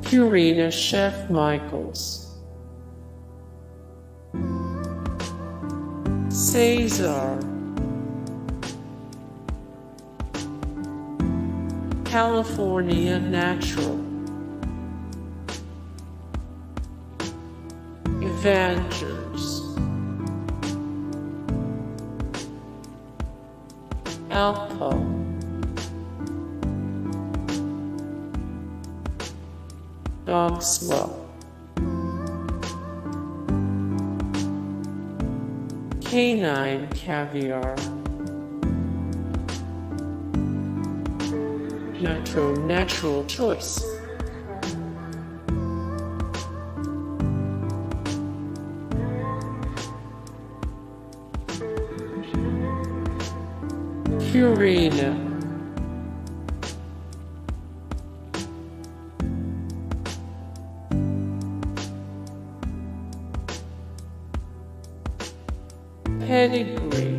Purina Chef Michaels, Cesar, California Natural, Evangers, Alpo, Dogswell, Canine Caviar, Nutro Natural Choice, Purina, Pedigree,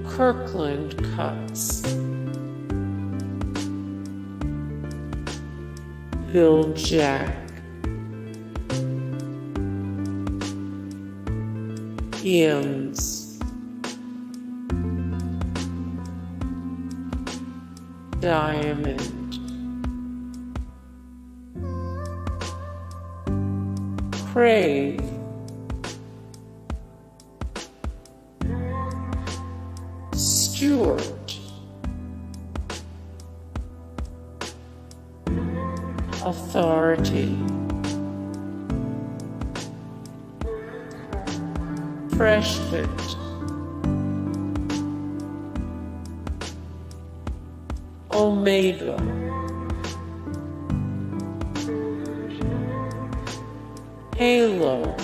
Kirkland Cuts, Bil-Jac, Iams, Diamond, Crave, Stewart, Authority, Freshpet, Omega, Halo,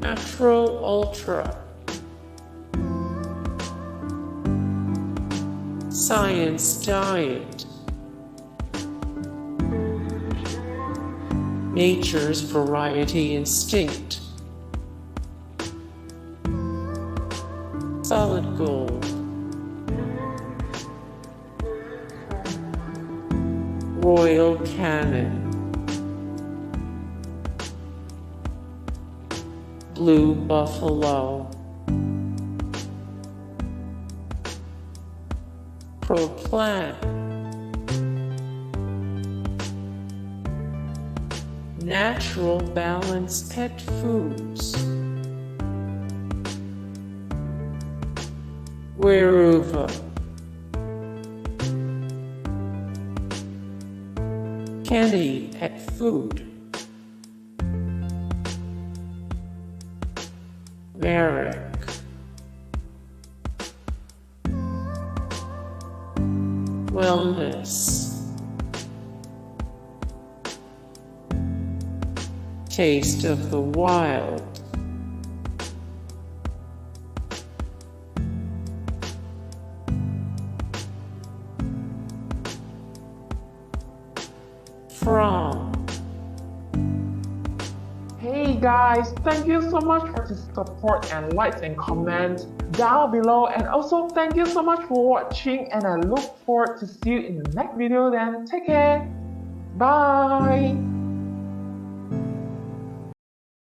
Nutro Ultra, Science Diet, Nature's Variety Instinct, Solid Gold, Royal Canin, Blue Buffalo, ProPlan, Natural Balance Pet Foods, Weruva, Canidae Pet Food, Merrick, Wellness, Taste of the Wild, From. Hey guys, thank you so much for the support and likes and comments down below, and also thank you so much for watching, and I look forward to see you in the next video. Then take care, bye.